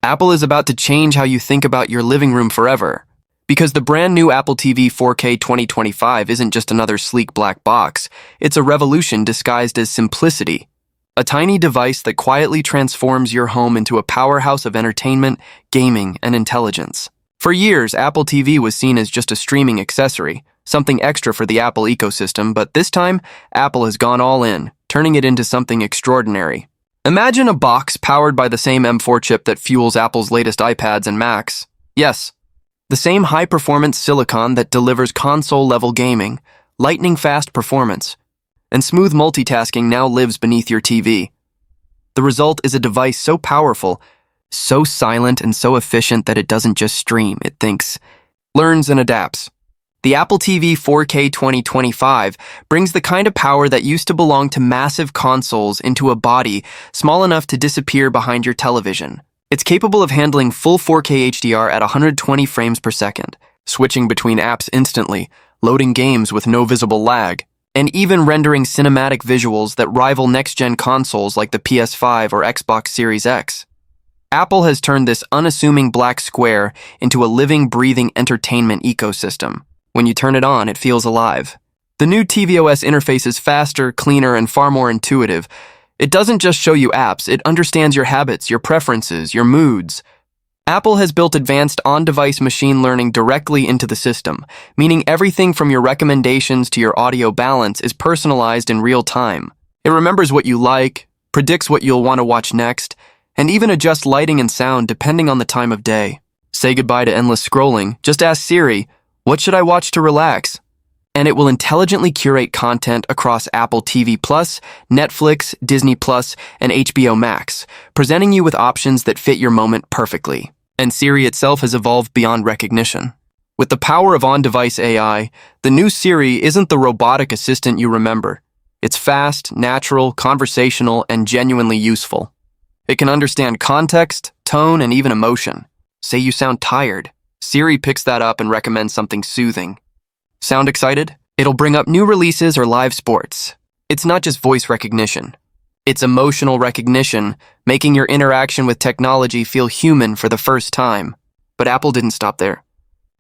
Apple is about to change how you think about your living room forever. Because the brand new Apple TV 4K 2025 isn't just another sleek black box, it's a revolution disguised as simplicity. A tiny device that quietly transforms your home into a powerhouse of entertainment, gaming, and intelligence. For years, Apple TV was seen as just a streaming accessory, something extra for the Apple ecosystem, but this time, Apple has gone all in, turning it into something extraordinary. Imagine a box powered by the same M4 chip that fuels Apple's latest iPads and Macs. Yes, the same high-performance silicon that delivers console-level gaming, lightning-fast performance, and smooth multitasking now lives beneath your TV. The result is a device so powerful, so silent, and so efficient that it doesn't just stream, it thinks, learns, and adapts. The Apple TV 4K 2025 brings the kind of power that used to belong to massive consoles into a body small enough to disappear behind your television. It's capable of handling full 4K HDR at 120 frames per second, switching between apps instantly, loading games with no visible lag, and even rendering cinematic visuals that rival next-gen consoles like the PS5 or Xbox Series X. Apple has turned this unassuming black square into a living, breathing entertainment ecosystem. When you turn it on, it feels alive. The new tvOS interface is faster, cleaner, and far more intuitive. It doesn't just show you apps, it understands your habits, your preferences, your moods. Apple has built advanced on-device machine learning directly into the system, meaning everything from your recommendations to your audio balance is personalized in real time. It remembers what you like, predicts what you'll want to watch next, and even adjusts lighting and sound depending on the time of day. Say goodbye to endless scrolling, just ask Siri, "What should I watch to relax?" And it will intelligently curate content across Apple TV+, Netflix, Disney+, and HBO Max, presenting you with options that fit your moment perfectly. And Siri itself has evolved beyond recognition. With the power of on-device AI, the new Siri isn't the robotic assistant you remember. It's fast, natural, conversational, and genuinely useful. It can understand context, tone, and even emotion. Say you sound tired. Siri picks that up and recommends something soothing. Sound excited? It'll bring up new releases or live sports. It's not just voice recognition. It's emotional recognition, making your interaction with technology feel human for the first time. But Apple didn't stop there.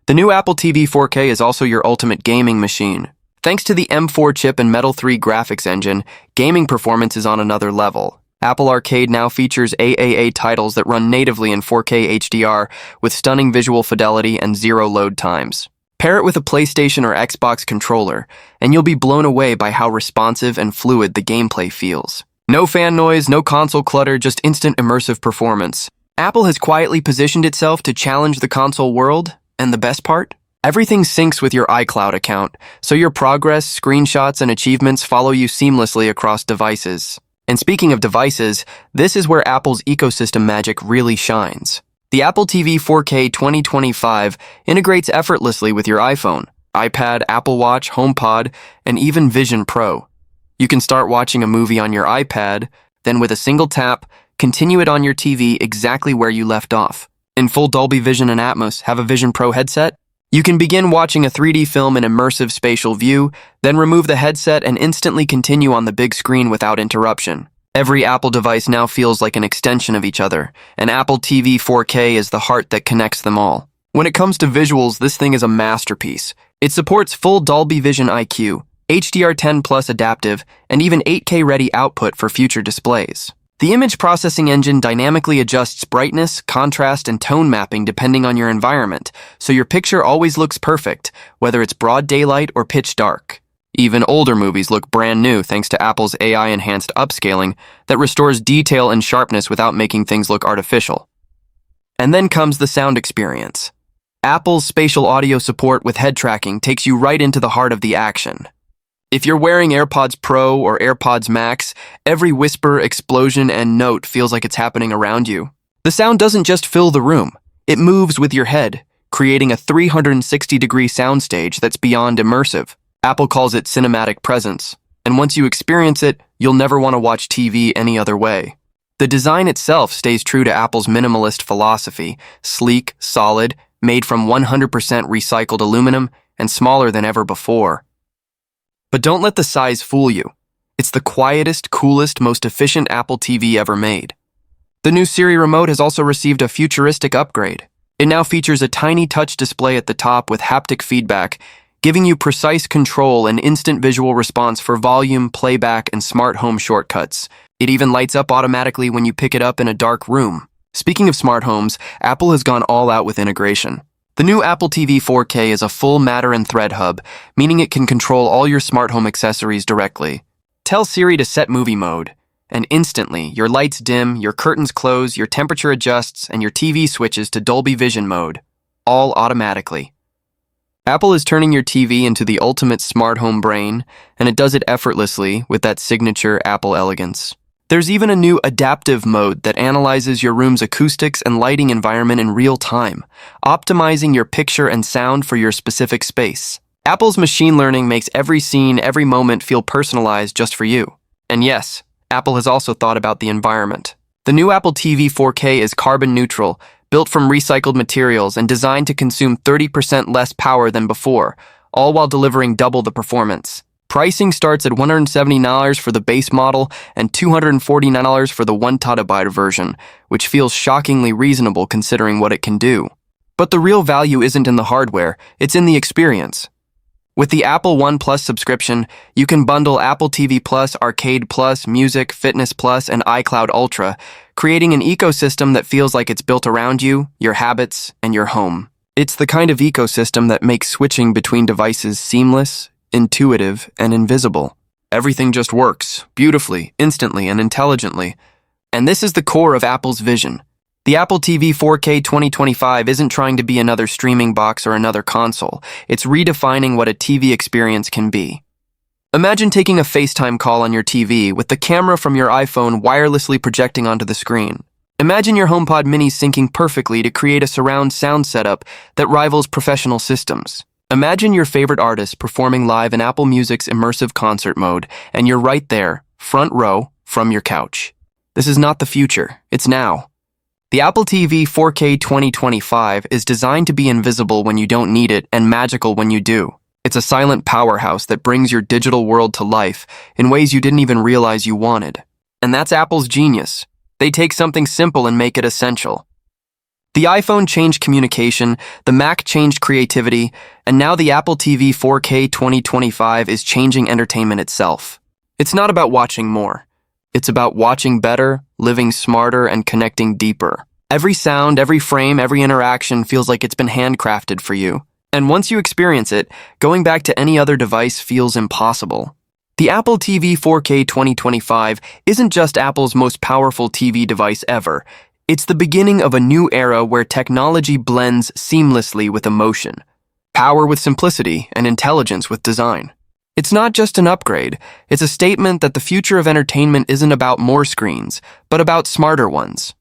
The new Apple TV 4K is also your ultimate gaming machine. Thanks to the M4 chip and Metal 3 graphics engine, gaming performance is on another level. Apple Arcade now features AAA titles that run natively in 4K HDR with stunning visual fidelity and zero load times. Pair it with a PlayStation or Xbox controller, and you'll be blown away by how responsive and fluid the gameplay feels. No fan noise, no console clutter, just instant immersive performance. Apple has quietly positioned itself to challenge the console world, and the best part? Everything syncs with your iCloud account, so your progress, screenshots, and achievements follow you seamlessly across devices. And speaking of devices, this is where Apple's ecosystem magic really shines. The Apple TV 4K 2025 integrates effortlessly with your iPhone, iPad, Apple Watch, HomePod, and even Vision Pro. You can start watching a movie on your iPad, then with a single tap, continue it on your TV exactly where you left off. In full Dolby Vision and Atmos, have a Vision Pro headset? You can begin watching a 3D film in immersive spatial view, then remove the headset and instantly continue on the big screen without interruption. Every Apple device now feels like an extension of each other, and Apple TV 4K is the heart that connects them all. When it comes to visuals, this thing is a masterpiece. It supports full Dolby Vision IQ, HDR10 Plus adaptive, and even 8K ready output for future displays. The image processing engine dynamically adjusts brightness, contrast, and tone mapping depending on your environment, so your picture always looks perfect, whether it's broad daylight or pitch dark. Even older movies look brand new thanks to Apple's AI-enhanced upscaling that restores detail and sharpness without making things look artificial. And then comes the sound experience. Apple's spatial audio support with head tracking takes you right into the heart of the action. If you're wearing AirPods Pro or AirPods Max, every whisper, explosion, and note feels like it's happening around you. The sound doesn't just fill the room, it moves with your head, creating a 360-degree soundstage that's beyond immersive. Apple calls it cinematic presence, and once you experience it, you'll never want to watch TV any other way. The design itself stays true to Apple's minimalist philosophy, sleek, solid, made from 100% recycled aluminum, and smaller than ever before. But don't let the size fool you. It's the quietest, coolest, most efficient Apple TV ever made. The new Siri remote has also received a futuristic upgrade. It now features a tiny touch display at the top with haptic feedback, giving you precise control and instant visual response for volume, playback, and smart home shortcuts. It even lights up automatically when you pick it up in a dark room. Speaking of smart homes, Apple has gone all out with integration. The new Apple TV 4K is a full Matter and Thread hub, meaning it can control all your smart home accessories directly. Tell Siri to set movie mode, and instantly, your lights dim, your curtains close, your temperature adjusts, and your TV switches to Dolby Vision mode, all automatically. Apple is turning your TV into the ultimate smart home brain, and it does it effortlessly with that signature Apple elegance. There's even a new adaptive mode that analyzes your room's acoustics and lighting environment in real time, optimizing your picture and sound for your specific space. Apple's machine learning makes every scene, every moment feel personalized just for you. And yes, Apple has also thought about the environment. The new Apple TV 4K is carbon neutral, built from recycled materials and designed to consume 30% less power than before, all while delivering double the performance. Pricing starts at $170 for the base model and $249 for the 1TB version, which feels shockingly reasonable considering what it can do. But the real value isn't in the hardware, it's in the experience. With the Apple One Plus subscription, you can bundle Apple TV Plus, Arcade Plus, Music, Fitness Plus, and iCloud Ultra, creating an ecosystem that feels like it's built around you, your habits, and your home. It's the kind of ecosystem that makes switching between devices seamless, intuitive, and invisible. Everything just works, beautifully, instantly, and intelligently. And this is the core of Apple's vision. The Apple TV 4K 2025 isn't trying to be another streaming box or another console. It's redefining what a TV experience can be. Imagine taking a FaceTime call on your TV with the camera from your iPhone wirelessly projecting onto the screen. Imagine your HomePod Mini syncing perfectly to create a surround sound setup that rivals professional systems. Imagine your favorite artist performing live in Apple Music's immersive concert mode, and you're right there, front row, from your couch. This is not the future, it's now. The Apple TV 4K 2025 is designed to be invisible when you don't need it and magical when you do. It's a silent powerhouse that brings your digital world to life in ways you didn't even realize you wanted. And that's Apple's genius. They take something simple and make it essential. The iPhone changed communication, the Mac changed creativity, and now the Apple TV 4K 2025 is changing entertainment itself. It's not about watching more. It's about watching better, living smarter, and connecting deeper. Every sound, every frame, every interaction feels like it's been handcrafted for you. And once you experience it, going back to any other device feels impossible. The Apple TV 4K 2025 isn't just Apple's most powerful TV device ever. It's the beginning of a new era where technology blends seamlessly with emotion, power with simplicity, and intelligence with design. It's not just an upgrade, it's a statement that the future of entertainment isn't about more screens, but about smarter ones.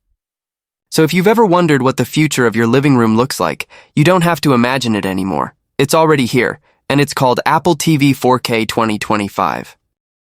So if you've ever wondered what the future of your living room looks like, you don't have to imagine it anymore. It's already here, and it's called Apple TV 4K 2025.